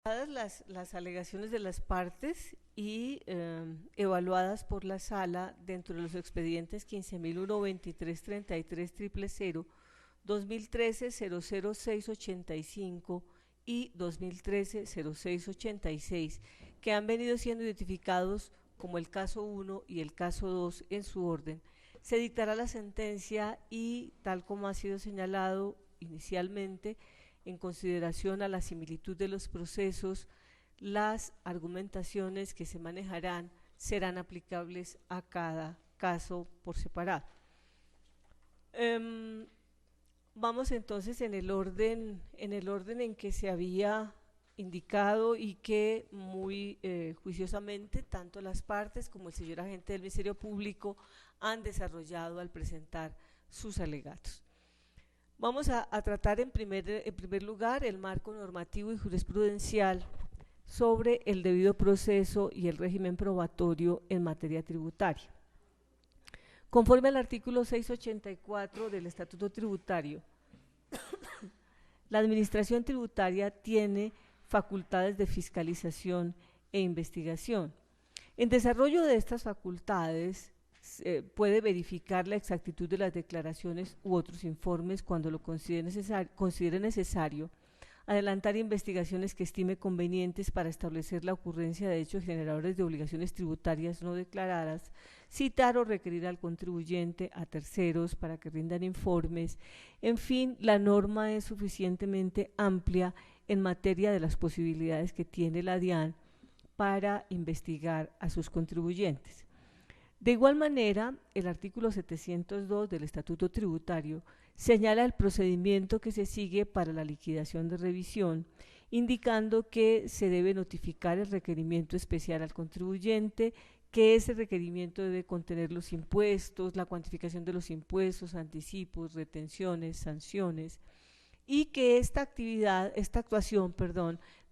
Las alegaciones de las partes y evaluadas por la sala dentro de los expedientes 15.123.33.000, 2013-00685 y 2013-0686, que han venido siendo identificados como el caso 1 y el caso 2 en su orden, se dictará la sentencia y, tal como ha sido señalado inicialmente, en consideración a la similitud de los procesos, las argumentaciones que se manejarán serán aplicables a cada caso por separado. Vamos entonces en el orden en que se había indicado y que muy juiciosamente tanto las partes como el señor agente del Ministerio Público han desarrollado al presentar sus alegatos. Vamos a tratar en primer lugar el marco normativo y jurisprudencial sobre el debido proceso y el régimen probatorio en materia tributaria. Conforme al artículo 684 del Estatuto Tributario, la Administración Tributaria tiene facultades de fiscalización e investigación. En desarrollo de estas facultades, puede verificar la exactitud de las declaraciones u otros informes cuando lo considere necesario, adelantar investigaciones que estime convenientes para establecer la ocurrencia de hechos generadores de obligaciones tributarias no declaradas, citar o requerir al contribuyente, a terceros, para que rindan informes. En fin, la norma es suficientemente amplia en materia de las posibilidades que tiene la DIAN para investigar a sus contribuyentes. De igual manera, el artículo 702 del Estatuto Tributario señala el procedimiento que se sigue para la liquidación de revisión, indicando que se debe notificar el requerimiento especial al contribuyente, que ese requerimiento debe contener los impuestos, la cuantificación de los impuestos, anticipos, retenciones, sanciones, y que esta actuación,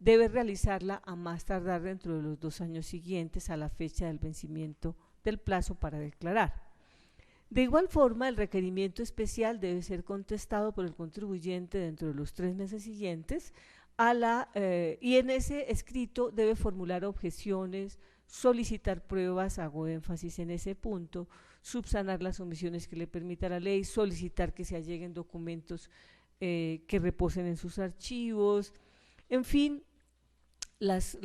debe realizarla a más tardar dentro de los 2 años siguientes a la fecha del vencimiento del plazo para declarar. De igual forma, el requerimiento especial debe ser contestado por el contribuyente dentro de los 3 meses siguientes y en ese escrito debe formular objeciones, solicitar pruebas, hago énfasis en ese punto, subsanar las omisiones que le permita la ley, solicitar que se alleguen documentos que reposen en sus archivos, en fin, las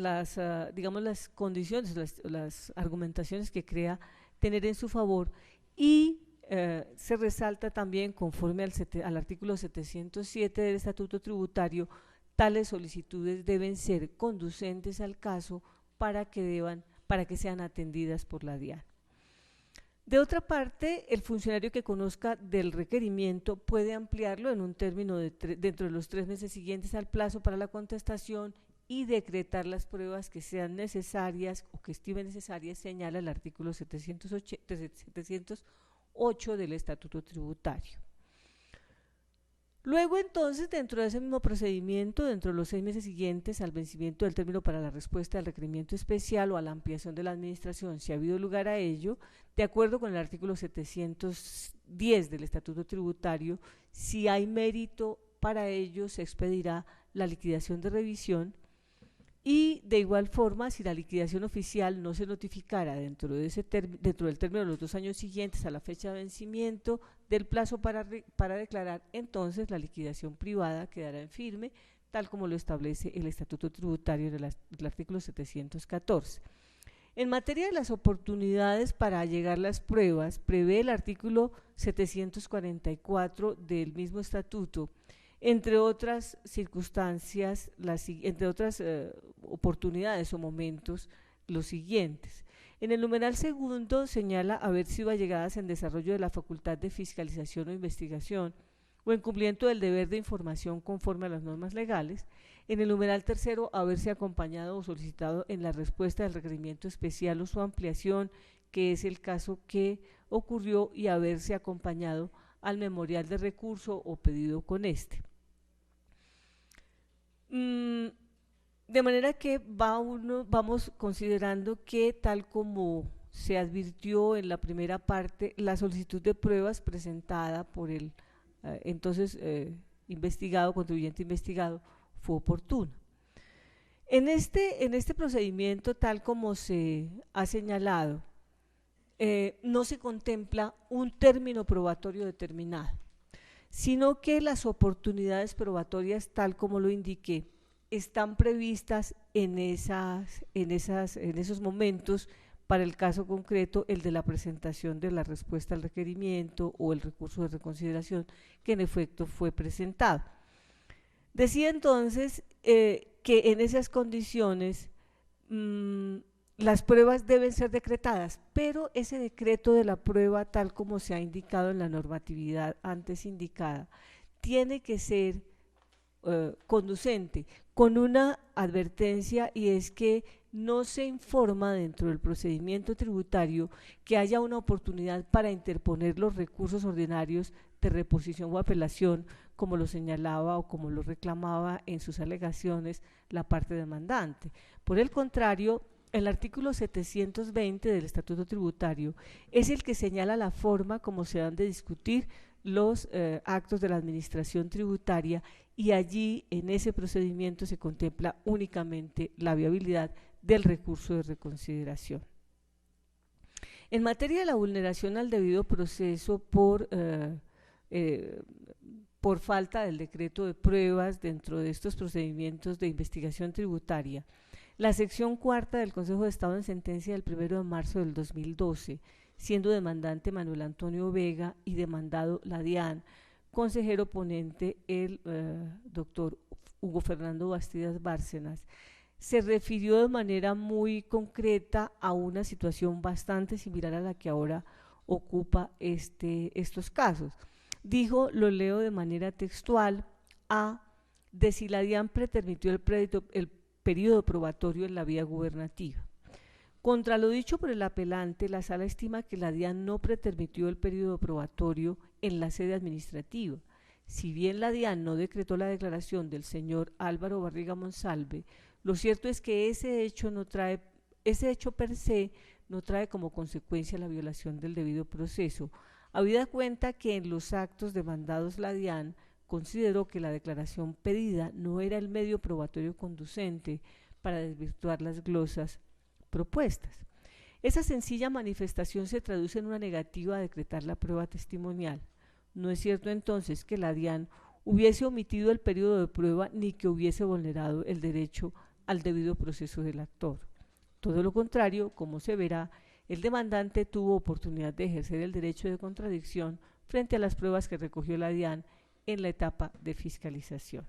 condiciones, las argumentaciones que crea tener en su favor, y se resalta también, conforme al artículo 707 del Estatuto Tributario, tales solicitudes deben ser conducentes al caso para que sean atendidas por la DIAN. De otra parte, el funcionario que conozca del requerimiento puede ampliarlo en un término dentro de los 3 meses siguientes al plazo para la contestación y decretar las pruebas que sean necesarias o que estime necesarias, señala el artículo 708 del Estatuto Tributario. Luego, entonces, dentro de ese mismo procedimiento, dentro de los 6 meses siguientes al vencimiento del término para la respuesta al requerimiento especial o a la ampliación de la administración, si ha habido lugar a ello, de acuerdo con el artículo 710 del Estatuto Tributario, si hay mérito para ello, se expedirá la liquidación de revisión. Y de igual forma, si la liquidación oficial no se notificara dentro del término de los 2 años siguientes a la fecha de vencimiento del plazo para declarar, entonces la liquidación privada quedará en firme, tal como lo establece el Estatuto Tributario del artículo 714. En materia de las oportunidades para allegar las pruebas, prevé el artículo 744 del mismo estatuto, entre otras circunstancias, entre otras oportunidades o momentos, los siguientes. En el numeral segundo señala haber sido allegadas en desarrollo de la facultad de fiscalización o investigación o en cumplimiento del deber de información conforme a las normas legales. En el numeral tercero, haberse acompañado o solicitado en la respuesta del requerimiento especial o su ampliación, que es el caso que ocurrió, y haberse acompañado al memorial de recurso o pedido con este. De manera que vamos considerando que, tal como se advirtió en la primera parte, la solicitud de pruebas presentada por el entonces contribuyente investigado, fue oportuna. En este procedimiento, tal como se ha señalado, no se contempla un término probatorio determinado, sino que las oportunidades probatorias, tal como lo indiqué, están previstas en esos momentos. Para el caso concreto, el de la presentación de la respuesta al requerimiento o el recurso de reconsideración que en efecto fue presentado. Decía entonces que en esas condiciones las pruebas deben ser decretadas, pero ese decreto de la prueba, tal como se ha indicado en la normatividad antes indicada, tiene que ser conducente con una advertencia, y es que no se informa dentro del procedimiento tributario que haya una oportunidad para interponer los recursos ordinarios de reposición o apelación, como lo señalaba o como lo reclamaba en sus alegaciones la parte demandante. Por el contrario, el artículo 720 del Estatuto Tributario es el que señala la forma como se han de discutir los actos de la administración tributaria, y allí en ese procedimiento se contempla únicamente la viabilidad del recurso de reconsideración. En materia de la vulneración al debido proceso por falta del decreto de pruebas dentro de estos procedimientos de investigación tributaria, la sección cuarta del Consejo de Estado, en sentencia del 1 de marzo del 2012, siendo demandante Manuel Antonio Vega y demandado la DIAN, consejero ponente el doctor Hugo Fernando Bastidas Bárcenas, se refirió de manera muy concreta a una situación bastante similar a la que ahora ocupa estos casos. Dijo, lo leo de manera textual, de si la DIAN pretermitió el periodo probatorio en la vía gubernativa. Contra lo dicho por el apelante, la Sala estima que la DIAN no pretermitió el periodo probatorio en la sede administrativa. Si bien la DIAN no decretó la declaración del señor Álvaro Barriga Monsalve, lo cierto es que ese hecho per se no trae como consecuencia la violación del debido proceso, habida cuenta que en los actos demandados la DIAN consideró que la declaración pedida no era el medio probatorio conducente para desvirtuar las glosas propuestas. Esa sencilla manifestación se traduce en una negativa a decretar la prueba testimonial. No es cierto entonces que la DIAN hubiese omitido el periodo de prueba ni que hubiese vulnerado el derecho al debido proceso del actor. Todo lo contrario, como se verá, el demandante tuvo oportunidad de ejercer el derecho de contradicción frente a las pruebas que recogió la DIAN en la etapa de fiscalización.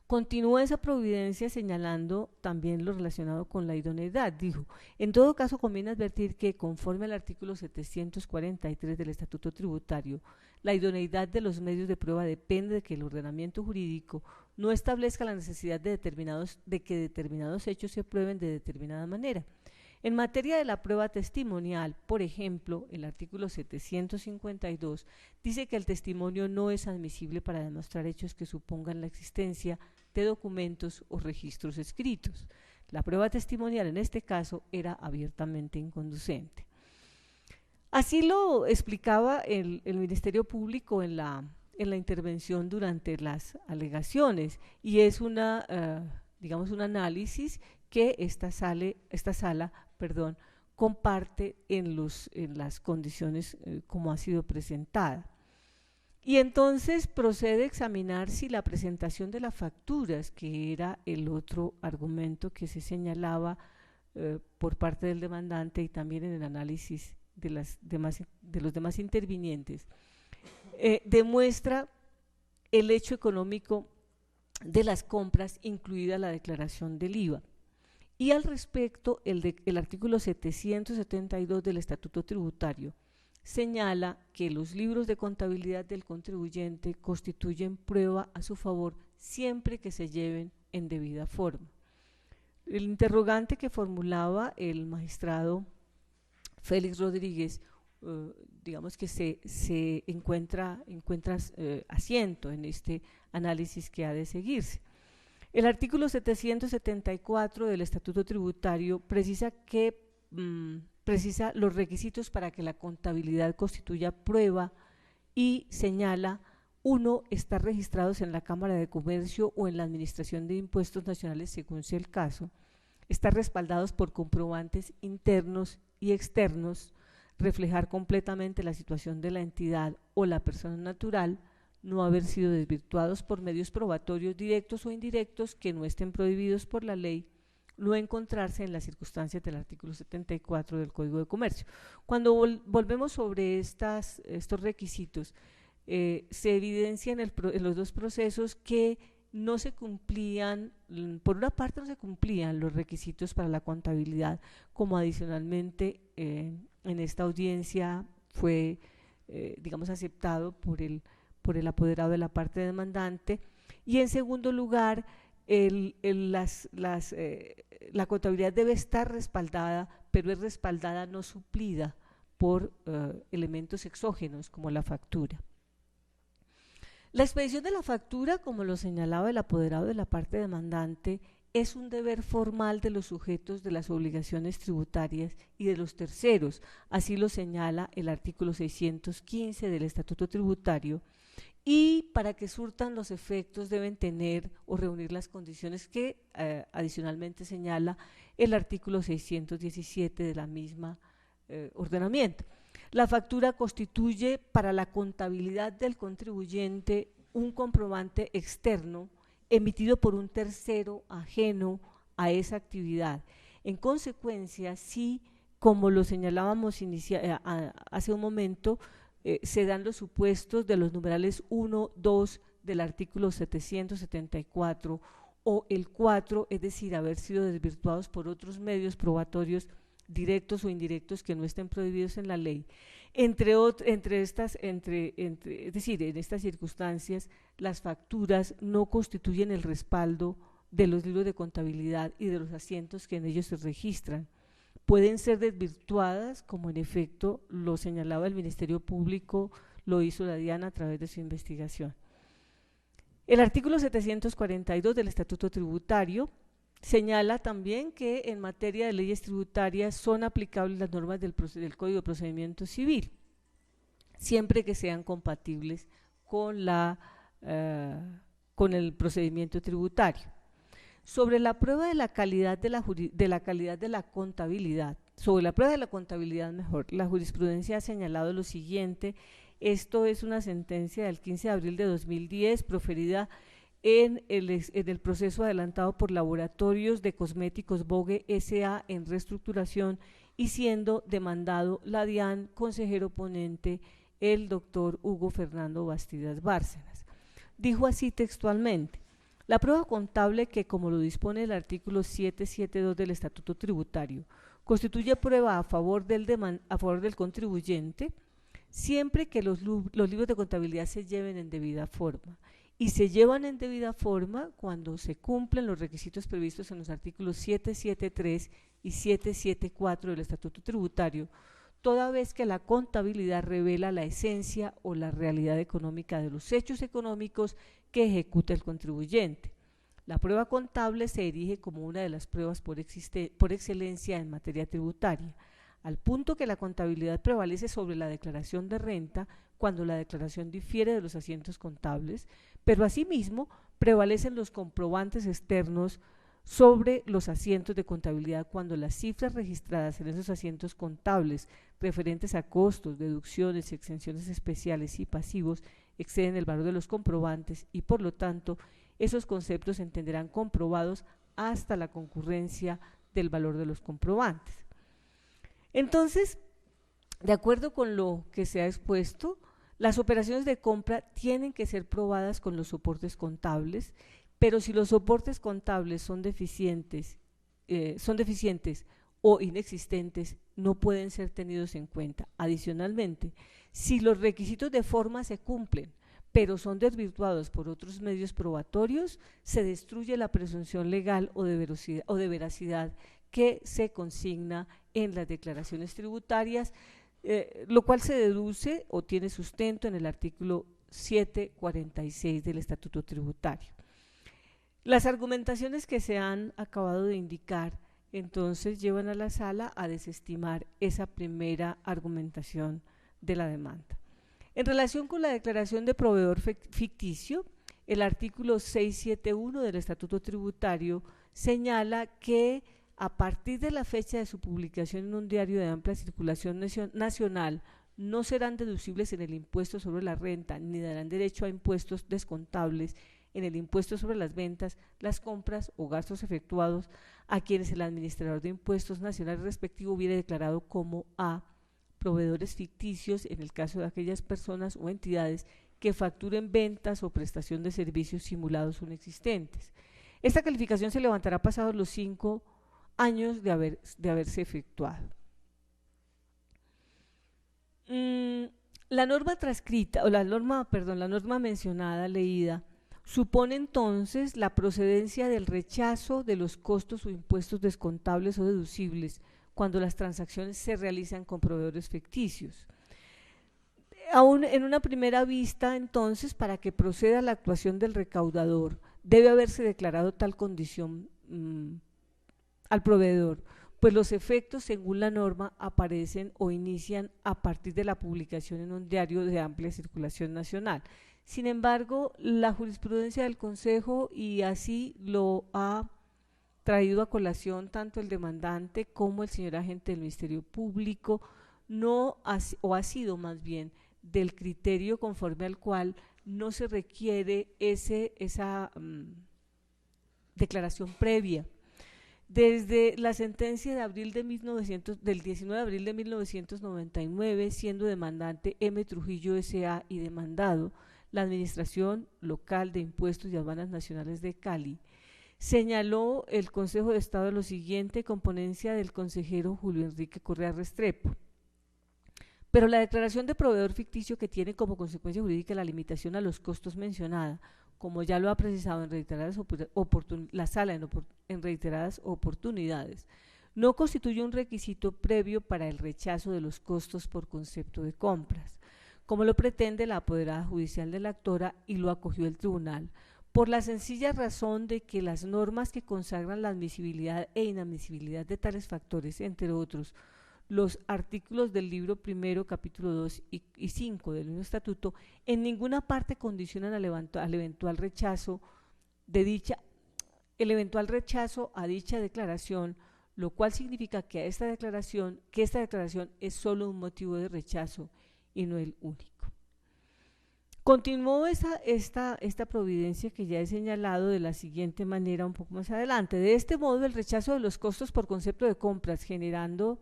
Continúa esa providencia señalando también lo relacionado con la idoneidad. Dijo, en todo caso conviene advertir que, conforme al artículo 743 del Estatuto Tributario, la idoneidad de los medios de prueba depende de que el ordenamiento jurídico no establezca la necesidad de que determinados hechos se prueben de determinada manera. En materia de la prueba testimonial, por ejemplo, el artículo 752 dice que el testimonio no es admisible para demostrar hechos que supongan la existencia de documentos o registros escritos. La prueba testimonial en este caso era abiertamente inconducente. Así lo explicaba el Ministerio Público en la intervención durante las alegaciones, y es un análisis que esta sala comparte en las condiciones como ha sido presentada. Y entonces procede a examinar si la presentación de las facturas, que era el otro argumento que se señalaba por parte del demandante y también en el análisis de los demás intervinientes, demuestra el hecho económico de las compras, incluida la declaración del IVA. Y al respecto, el artículo 772 del Estatuto Tributario señala que los libros de contabilidad del contribuyente constituyen prueba a su favor siempre que se lleven en debida forma. El interrogante que formulaba el magistrado Félix Rodríguez, digamos que se encuentra asiento en este análisis que ha de seguirse. El artículo 774 del Estatuto Tributario precisa los requisitos para que la contabilidad constituya prueba y señala 1 estar registrados en la Cámara de Comercio o en la Administración de Impuestos Nacionales según sea el caso, estar respaldados por comprobantes internos y externos, reflejar completamente la situación de la entidad o la persona natural, no haber sido desvirtuados por medios probatorios directos o indirectos que no estén prohibidos por la ley, no encontrarse en las circunstancias del artículo 74 del Código de Comercio. Cuando volvemos sobre estos requisitos, se evidencia en los dos procesos que no se cumplían, por una parte no se cumplían los requisitos para la contabilidad, como adicionalmente en esta audiencia fue, digamos, aceptado por el apoderado de la parte demandante, y en segundo lugar, la contabilidad debe estar respaldada, pero es respaldada, no suplida por elementos exógenos como la factura. La expedición de la factura, como lo señalaba el apoderado de la parte demandante, es un deber formal de los sujetos de las obligaciones tributarias y de los terceros, así lo señala el artículo 615 del Estatuto Tributario, y para que surtan los efectos deben tener o reunir las condiciones que adicionalmente señala el artículo 617 de la misma ordenamiento. La factura constituye para la contabilidad del contribuyente un comprobante externo emitido por un tercero ajeno a esa actividad. En consecuencia, sí, como lo señalábamos hace un momento, se dan los supuestos de los numerales 1, 2 del artículo 774 o el 4, es decir, haber sido desvirtuados por otros medios probatorios directos o indirectos que no estén prohibidos en la ley. Es decir, en estas circunstancias, las facturas no constituyen el respaldo de los libros de contabilidad y de los asientos que en ellos se registran. Pueden ser desvirtuadas, como en efecto lo señalaba el Ministerio Público, lo hizo la DIAN a través de su investigación. El artículo 742 del Estatuto Tributario señala también que en materia de leyes tributarias son aplicables las normas del Código de Procedimiento Civil, siempre que sean compatibles con el procedimiento tributario. Sobre la prueba de la calidad de la contabilidad, sobre la prueba de la contabilidad mejor, la jurisprudencia ha señalado lo siguiente. Esto es una sentencia del 15 de abril de 2010 proferida en el proceso adelantado por Laboratorios de Cosméticos Vogue S.A. en reestructuración y siendo demandado la DIAN, consejero ponente, el doctor Hugo Fernando Bastidas Bárcenas. Dijo así textualmente: la prueba contable que, como lo dispone el artículo 772 del Estatuto Tributario, constituye prueba a favor del contribuyente, siempre que los libros de contabilidad se lleven en debida forma, y se llevan en debida forma cuando se cumplen los requisitos previstos en los artículos 773 y 774 del Estatuto Tributario, toda vez que la contabilidad revela la esencia o la realidad económica de los hechos económicos que ejecuta el contribuyente. La prueba contable se erige como una de las pruebas por excelencia en materia tributaria, al punto que la contabilidad prevalece sobre la declaración de renta cuando la declaración difiere de los asientos contables, pero asimismo prevalecen los comprobantes externos sobre los asientos de contabilidad cuando las cifras registradas en esos asientos contables referentes a costos, deducciones, exenciones especiales y pasivos exceden el valor de los comprobantes y por lo tanto esos conceptos se entenderán comprobados hasta la concurrencia del valor de los comprobantes. Entonces, de acuerdo con lo que se ha expuesto, las operaciones de compra tienen que ser probadas con los soportes contables, pero si los soportes contables son deficientes o inexistentes, no pueden ser tenidos en cuenta. Adicionalmente, si los requisitos de forma se cumplen, pero son desvirtuados por otros medios probatorios, se destruye la presunción legal o de veracidad que se consigna en las declaraciones tributarias, lo cual se deduce o tiene sustento en el artículo 746 del Estatuto Tributario. Las argumentaciones que se han acabado de indicar entonces llevan a la sala a desestimar esa primera argumentación de la demanda. En relación con la declaración de proveedor ficticio, el artículo 671 del Estatuto Tributario señala que a partir de la fecha de su publicación en un diario de amplia circulación nacional, no serán deducibles en el impuesto sobre la renta, ni darán derecho a impuestos descontables en el impuesto sobre las ventas, las compras o gastos efectuados a quienes el administrador de impuestos nacional respectivo hubiera declarado como a proveedores ficticios en el caso de aquellas personas o entidades que facturen ventas o prestación de servicios simulados o inexistentes. Esta calificación se levantará pasados los 5 años de haberse efectuado. La norma transcrita, o la norma mencionada, leída, supone entonces la procedencia del rechazo de los costos o impuestos descontables o deducibles cuando las transacciones se realizan con proveedores ficticios. Aún en una primera vista, entonces, para que proceda la actuación del recaudador, debe haberse declarado tal condición al proveedor, pues los efectos, según la norma, aparecen o inician a partir de la publicación en un diario de amplia circulación nacional. Sin embargo, la jurisprudencia del Consejo, y así lo ha traído a colación tanto el demandante como el señor agente del Ministerio Público, ha sido más bien del criterio conforme al cual no se requiere esa declaración previa. Desde la sentencia del 19de abril de 1999, siendo demandante M. Trujillo S.A. y demandado la Administración Local de Impuestos y Aduanas Nacionales de Cali, señaló el Consejo de Estado lo siguiente con ponencia del consejero Julio Enrique Correa Restrepo. Pero la declaración de proveedor ficticio, que tiene como consecuencia jurídica la limitación a los costos mencionada, como ya lo ha precisado en reiteradas la Sala en reiteradas oportunidades, no constituye un requisito previo para el rechazo de los costos por concepto de compras, como lo pretende la apoderada judicial de la actora y lo acogió el tribunal, por la sencilla razón de que las normas que consagran la admisibilidad e inadmisibilidad de tales factores, entre otros, los artículos del libro primero, capítulo 2 y 5 del mismo estatuto, en ninguna parte condicionan al eventual rechazo a dicha declaración, lo cual significa que esta declaración es solo un motivo de rechazo y no el único. Continuó esta providencia que ya he señalado de la siguiente manera un poco más adelante. De este modo, el rechazo de los costos por concepto de compras generado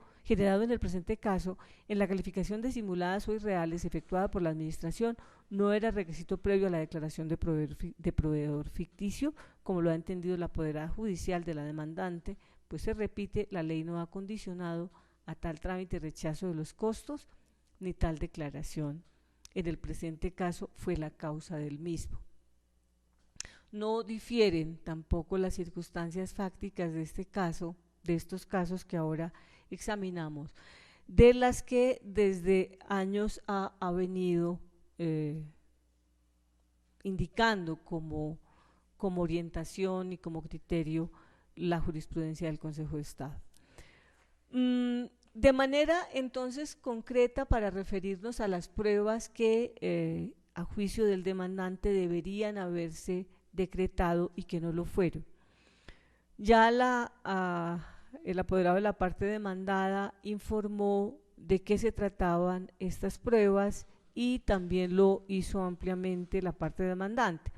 en el presente caso en la calificación de simuladas o irreales efectuada por la administración no era requisito previo a la declaración de proveedor ficticio, como lo ha entendido la apoderada judicial de la demandante, pues se repite, la ley no ha condicionado a tal trámite rechazo de los costos ni tal declaración. En el presente caso fue la causa del mismo. No difieren tampoco las circunstancias fácticas de estos casos que ahora examinamos, de las que desde años ha venido indicando como orientación y como criterio la jurisprudencia del Consejo de Estado. De manera entonces concreta, para referirnos a las pruebas que a juicio del demandante deberían haberse decretado y que no lo fueron. Ya el apoderado de la parte demandada informó de qué se trataban estas pruebas y también lo hizo ampliamente la parte demandante.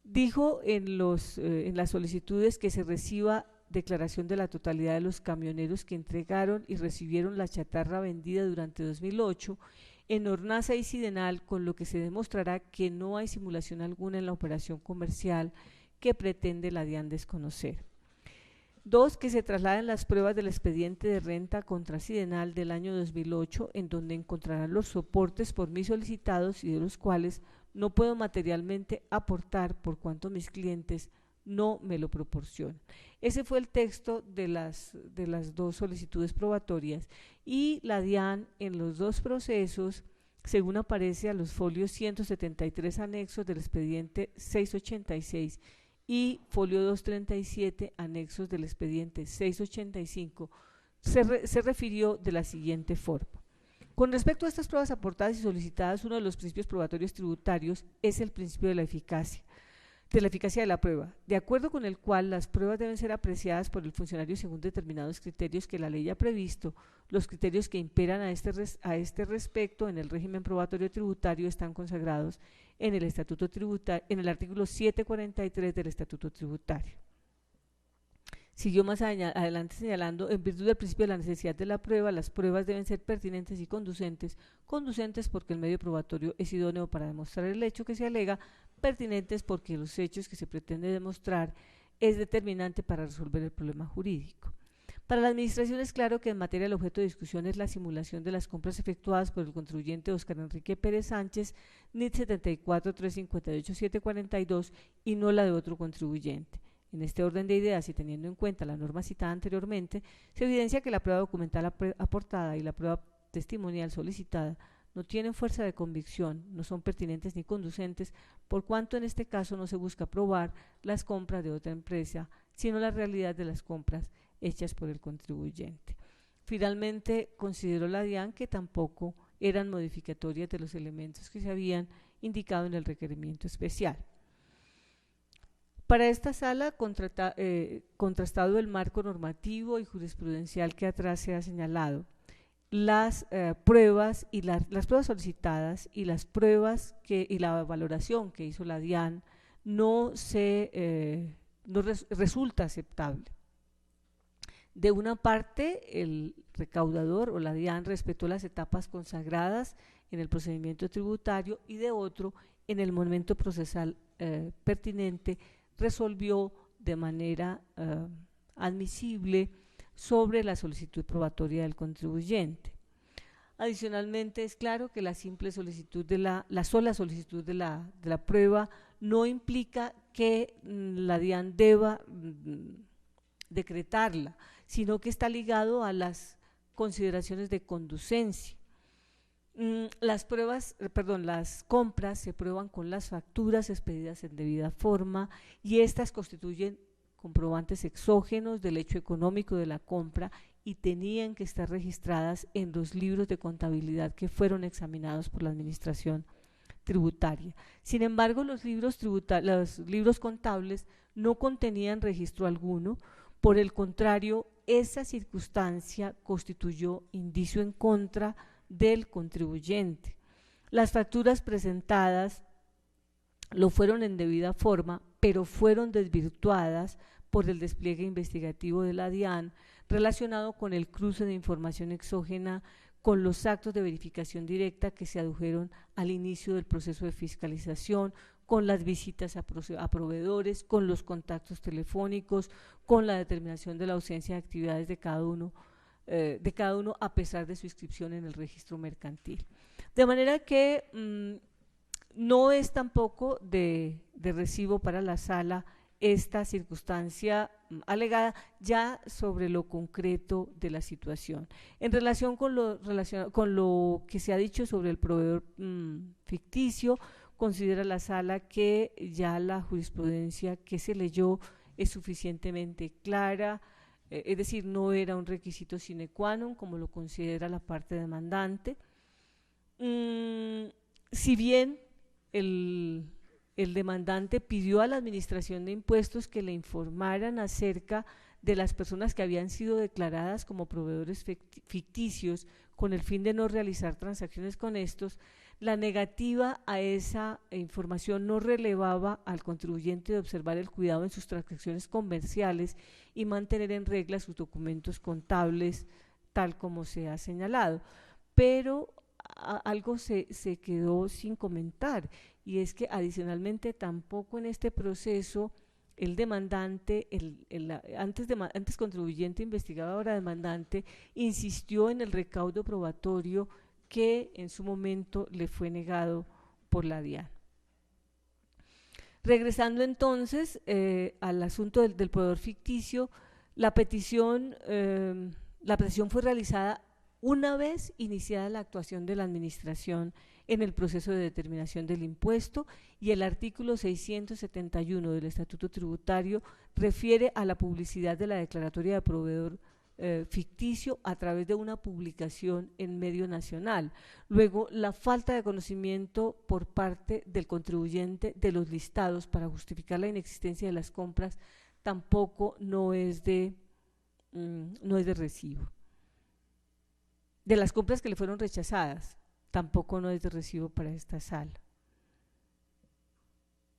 Dijo en las solicitudes que se reciba declaración de la totalidad de los camioneros que entregaron y recibieron la chatarra vendida durante 2008 en Hornaza y Sidenal, con lo que se demostrará que no hay simulación alguna en la operación comercial que pretende la DIAN desconocer. 2. Que se trasladen las pruebas del expediente de renta contra Sidenal del año 2008, en donde encontrarán los soportes por mí solicitados y de los cuales no puedo materialmente aportar por cuanto mis clientes no me lo proporcionan. Ese fue el texto de las dos solicitudes probatorias, y la DIAN en los dos procesos, según aparece a los folios 173 anexos del expediente 686 y folio 237 anexos del expediente 685, se refirió de la siguiente forma. Con respecto a estas pruebas aportadas y solicitadas, uno de los principios probatorios tributarios es el principio de la eficacia de la prueba, de acuerdo con el cual las pruebas deben ser apreciadas por el funcionario según determinados criterios que la ley ha previsto. Los criterios que imperan a este respecto en el régimen probatorio tributario están consagrados en el Estatuto Tributario, en el artículo 743 del Estatuto Tributario. Siguió más adelante señalando, en virtud del principio de la necesidad de la prueba, las pruebas deben ser pertinentes y conducentes porque el medio probatorio es idóneo para demostrar el hecho que se alega, pertinentes porque los hechos que se pretende demostrar es determinante para resolver el problema jurídico. Para la Administración es claro que en materia el objeto de discusión es la simulación de las compras efectuadas por el contribuyente Óscar Enrique Pérez Sánchez, NIT 74-358-742, y no la de otro contribuyente. En este orden de ideas y teniendo en cuenta la norma citada anteriormente, se evidencia que la prueba documental aportada y la prueba testimonial solicitada no tienen fuerza de convicción, no son pertinentes ni conducentes, por cuanto en este caso no se busca probar las compras de otra empresa, sino la realidad de las compras hechas por el contribuyente. Finalmente, consideró la DIAN que tampoco eran modificatorias de los elementos que se habían indicado en el requerimiento especial. Para esta sala, contrastado el marco normativo y jurisprudencial que atrás se ha señalado, las pruebas y las pruebas solicitadas y las pruebas y la valoración que hizo la DIAN no resulta aceptable. De una parte, el recaudador o la DIAN respetó las etapas consagradas en el procedimiento tributario y de otro, en el momento procesal pertinente, resolvió de manera admisible sobre la solicitud probatoria del contribuyente. Adicionalmente, es claro que la simple solicitud la sola solicitud de la prueba no implica que la DIAN deba decretarla, sino que está ligado a las consideraciones de conducencia. Las compras se prueban con las facturas expedidas en debida forma y estas constituyen comprobantes exógenos del hecho económico de la compra y tenían que estar registradas en los libros de contabilidad que fueron examinados por la Administración Tributaria. Sin embargo, los libros contables no contenían registro alguno. Por el contrario, esa circunstancia constituyó indicio en contra del contribuyente. Las facturas presentadas lo fueron en debida forma, pero fueron desvirtuadas por el despliegue investigativo de la DIAN relacionado con el cruce de información exógena con los actos de verificación directa que se adujeron al inicio del proceso de fiscalización, con las visitas a proveedores, con los contactos telefónicos, con la determinación de la ausencia de actividades de cada uno a pesar de su inscripción en el registro mercantil. De manera que no es tampoco de recibo para la sala esta circunstancia alegada ya sobre lo concreto de la situación. En relación con lo que se ha dicho sobre el proveedor ficticio, considera la sala que ya la jurisprudencia que se leyó es suficientemente clara, es decir, no era un requisito sine qua non como lo considera la parte demandante. Si bien el demandante pidió a la Administración de Impuestos que le informaran acerca de las personas que habían sido declaradas como proveedores ficticios con el fin de no realizar transacciones con estos, la negativa a esa información no relevaba al contribuyente de observar el cuidado en sus transacciones comerciales y mantener en regla sus documentos contables tal como se ha señalado. Pero algo se quedó sin comentar, y es que adicionalmente tampoco en este proceso el demandante, antes contribuyente investigado, ahora demandante, insistió en el recaudo probatorio que en su momento le fue negado por la DIAN. Regresando entonces al asunto del proveedor ficticio, la petición fue realizada una vez iniciada la actuación de la Administración en el proceso de determinación del impuesto, y el artículo 671 del Estatuto Tributario refiere a la publicidad de la declaratoria de proveedor ficticio a través de una publicación en medio nacional. Luego, la falta de conocimiento por parte del contribuyente de los listados para justificar la inexistencia de las compras tampoco no es de recibo. De las compras que le fueron rechazadas, tampoco no es de recibo para esta sala.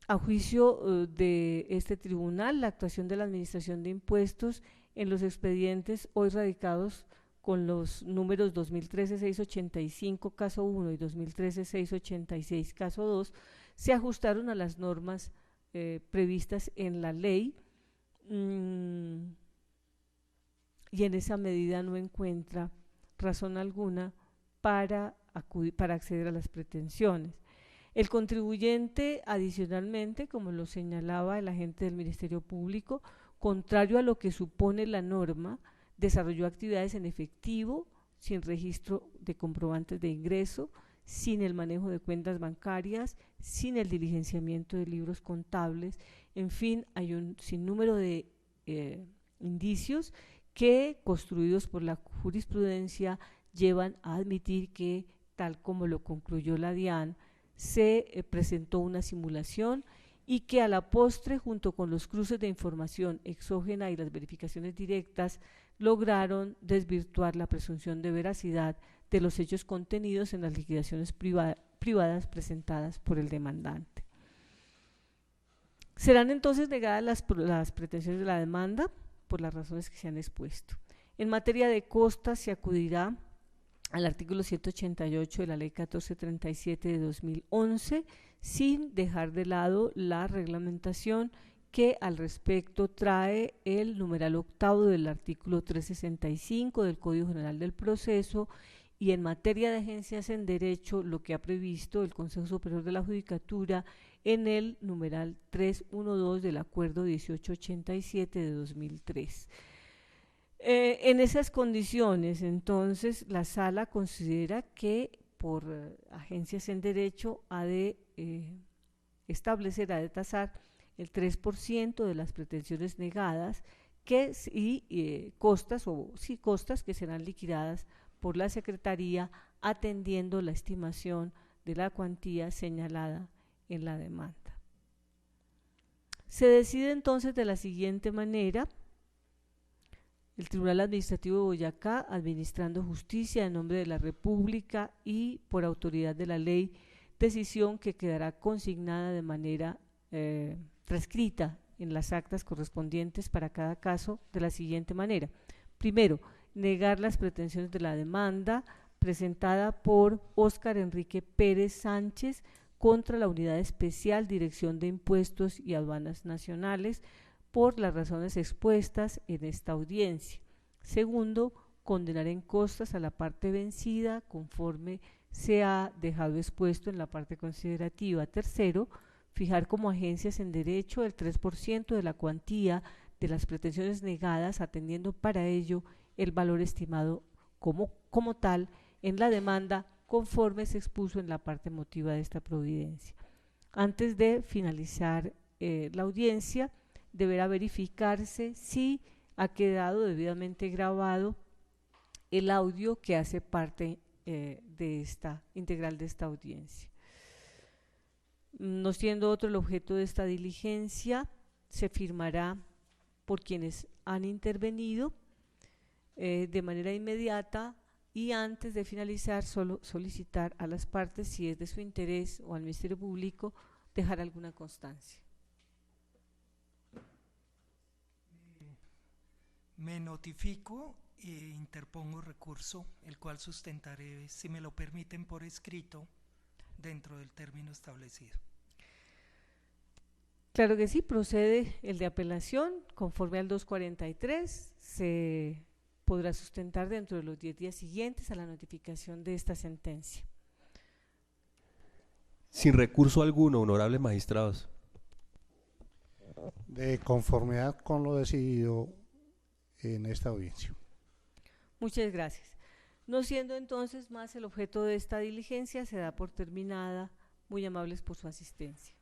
A juicio de este tribunal, la actuación de la Administración de Impuestos en los expedientes hoy radicados con los números 2013-685 caso 1 y 2013-686 caso 2 se ajustaron a las normas previstas en la ley y en esa medida no encuentra razón alguna para acceder a las pretensiones. El contribuyente, adicionalmente, como lo señalaba el agente del Ministerio Público, contrario a lo que supone la norma, desarrolló actividades en efectivo, sin registro de comprobantes de ingreso, sin el manejo de cuentas bancarias, sin el diligenciamiento de libros contables. En fin, hay un sinnúmero de indicios que, construidos por la jurisprudencia, llevan a admitir que, tal como lo concluyó la DIAN, se presentó una simulación y que a la postre, junto con los cruces de información exógena y las verificaciones directas, lograron desvirtuar la presunción de veracidad de los hechos contenidos en las liquidaciones privadas presentadas por el demandante. Serán entonces negadas las pretensiones de la demanda por las razones que se han expuesto. En materia de costas se acudirá al artículo 188 de la Ley 1437 de 2011, sin dejar de lado la reglamentación que al respecto trae el numeral octavo del artículo 365 del Código General del Proceso, y en materia de agencias en derecho lo que ha previsto el Consejo Superior de la Judicatura en el numeral 312 del Acuerdo 1887 de 2003. En esas condiciones, entonces, la sala considera que por agencias en derecho ha de establecer, ha de tasar el 3% de las pretensiones negadas costas que serán liquidadas por la Secretaría atendiendo la estimación de la cuantía señalada en la demanda. Se decide entonces de la siguiente manera: el Tribunal Administrativo de Boyacá, administrando justicia en nombre de la República y por autoridad de la ley, decisión que quedará consignada de manera transcrita en las actas correspondientes para cada caso de la siguiente manera. Primero, negar las pretensiones de la demanda presentada por Óscar Enrique Pérez Sánchez contra la Unidad Especial Dirección de Impuestos y Aduanas Nacionales, por las razones expuestas en esta audiencia. Segundo, condenar en costas a la parte vencida conforme se ha dejado expuesto en la parte considerativa. Tercero, fijar como agencias en derecho el 3% de la cuantía de las pretensiones negadas, atendiendo para ello el valor estimado como tal en la demanda, conforme se expuso en la parte motiva de esta providencia. Antes de finalizar la audiencia, deberá verificarse si ha quedado debidamente grabado el audio que hace parte integral de esta audiencia. No siendo otro el objeto de esta diligencia, se firmará por quienes han intervenido de manera inmediata, y antes de finalizar solo solicitar a las partes, si es de su interés, o al Ministerio Público, dejar alguna constancia. Me notifico e interpongo recurso, el cual sustentaré, si me lo permiten, por escrito, dentro del término establecido. Claro que sí, procede el de apelación, conforme al 243, se podrá sustentar dentro de los 10 días siguientes a la notificación de esta sentencia. Sin recurso alguno, honorables magistrados. De conformidad con lo decidido en esta audiencia. Muchas gracias. No siendo entonces más el objeto de esta diligencia, se da por terminada. Muy amables por su asistencia.